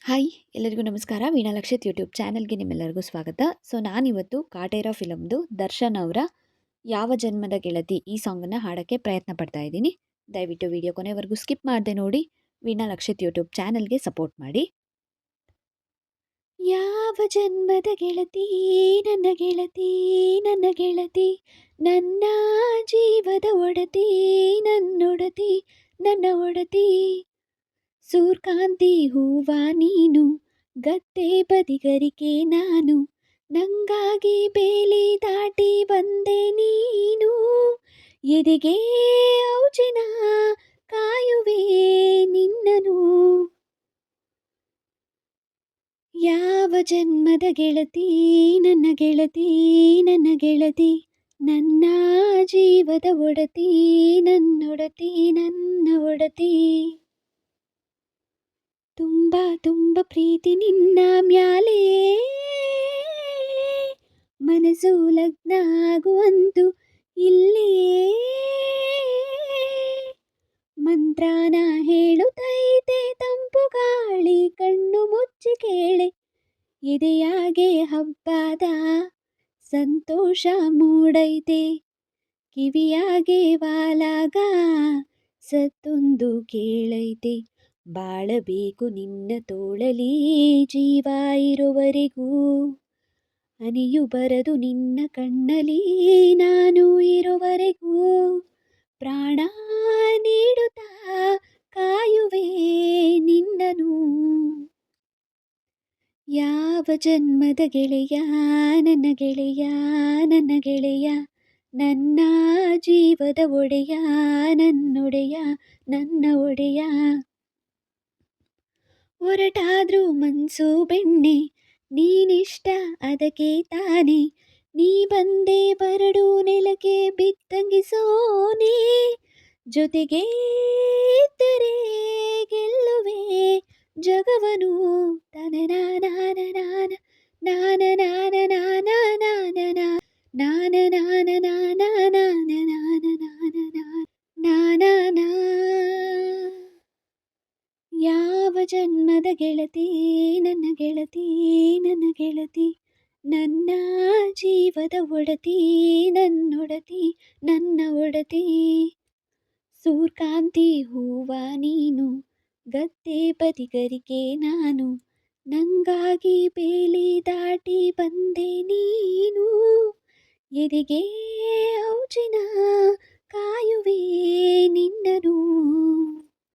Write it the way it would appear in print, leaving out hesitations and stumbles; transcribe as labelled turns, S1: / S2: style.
S1: Hi ಎಲ್ಲರಿಗೂ ನಮಸ್ಕಾರ. Veena Lakshith YouTube ಚಾನಲ್ಗೆ ನಿಮ್ಮೆಲ್ಲರಿಗೂ ಸ್ವಾಗತ. ನಾನಿವತ್ತು ಕಾಟೇರ ಫಿಲಮ್ದು ದರ್ಶನ್ ಅವರ ಯಾವ ಜನ್ಮದ ಗೆಳತಿ ಈ ಸಾಂಗನ್ನು ಹಾಡೋಕ್ಕೆ ಪ್ರಯತ್ನ ಪಡ್ತಾ ಇದ್ದೀನಿ. ದಯವಿಟ್ಟು ವಿಡಿಯೋ ಕೊನೆವರೆಗೂ ಸ್ಕಿಪ್ ಮಾಡದೆ ನೋಡಿ. ವೀಣಾ ಲಕ್ಷಿತ್ ಯೂಟ್ಯೂಬ್ ಚಾನಲ್ಗೆ ಸಪೋರ್ಟ್ ಮಾಡಿ. ಯಾವ ಜನ್ಮದ ಗೆಳತಿ ನನ್ನ ಗೆಳತಿ, ನನ್ನ ಗೆಳತಿ, ನನ್ನ ಜೀವದ ಒಡತಿ, ನನ್ನೊಡತಿ, ನನ್ನ ಒಡತಿ, ಸೂರ್ಕಾಂತಿ ಹೂವ ನೀನು, ಗದ್ದೆ ಬದಿಗರಿಕೆ ನಾನು, ನಂಗಾಗಿ ಬೇಲಿ ದಾಟಿ ಬಂದೆ ನೀನು, ಎದೆಗೆ ಔಚಿನ ಕಾಯುವೆ ನಿನ್ನನು. ಯಾವ ಜನ್ಮದ ಗೆಳತಿ ನನ್ನ ಗೆಳತಿ, ನನ್ನ ಗೆಳತಿ, ನನ್ನ ಜೀವದ ಒಡತಿ, ನನ್ನೊಡತಿ, ನನ್ನ ಒಡತಿ, ತುಂಬ ತುಂಬ ಪ್ರೀತಿ ನಿನ್ನ ಮ್ಯಾಲೆ, ಮನಸ್ಸು ಲಗ್ನ ಆಗುವಂತು ಇಲ್ಲೇ, ಮಂತ್ರಾನ ಹೇಳುತ್ತೈತೆ ತಂಪು ಗಾಳಿ, ಕಣ್ಣು ಮುಚ್ಚಿ ಕೇಳೆ, ಎದೆಯಾಗೆ ಹಬ್ಬದ ಸಂತೋಷ ಮೂಡೈತೆ, ಕಿವಿಯಾಗೆ ವಾಲಾಗ ಸತ್ತೊಂದು ಕೇಳೈತೆ, ಬಾಳಬೇಕು ನಿನ್ನ ತೋಳಲಿ ಜೀವ ಇರುವರೆಗೂ, ಹನಿಯು ಬರದು ನಿನ್ನ ಕಣ್ಣಲಿ ನಾನು ಇರುವರೆಗೂ, ಪ್ರಾಣ ನೀಡುತ್ತಾ ಕಾಯುವೆ ನಿನ್ನನು. ಯಾವ ಜನ್ಮದ ಗೆಳೆಯ ನನ್ನ ಗೆಳೆಯ, ನನ್ನ ಗೆಳೆಯ, ನನ್ನ ಜೀವದ ಒಡೆಯ, ನನ್ನೊಡೆಯ, ನನ್ನ ಒಡೆಯ, ಹೊರಟಾದ್ರೂ ಮನ್ಸು ಬೆಣ್ಣೆ, ನೀನಿಷ್ಟ ಅದಕ್ಕೆ ತಾನೆ, ನೀ ಬಂದೆ ಬರಡು ನೆಲಕ್ಕೆ ಬಿತ್ತಂಗಿಸೋನೆ, ಜೊತೆಗೆ ಇದ್ದರೆ ಗೆಲ್ಲುವೆ ಜಗವನು, ತನನಾನ ನಾನ ನಾನ ನಾನ ನಾನ ನಾನ ನಾನ ನಾನ ನಾನ ನಾನ ನಾನ ನಾನ. ಯಾವ ಜನ್ಮದ ಗೆಳತಿ ನನ್ನ ಗೆಳತಿ, ನನ್ನ ಗೆಳತಿ, ನನ್ನ ಜೀವದ ಒಡತಿ, ನನ್ನೊಡತಿ, ನನ್ನ ಒಡತಿ, ಸೂರ್ಕಾಂತಿ ಹೂವ ನೀನು, ಗದ್ದೆ ಬದಿಗರಿಕೆ ನಾನು, ನಂಗಾಗಿ ಬೇಲಿ ದಾಟಿ ಬಂದೆ ನೀನು, ಎದೆಗೆ ಔಚಿನ ಕಾಯುವೆ ನಿನ್ನನು.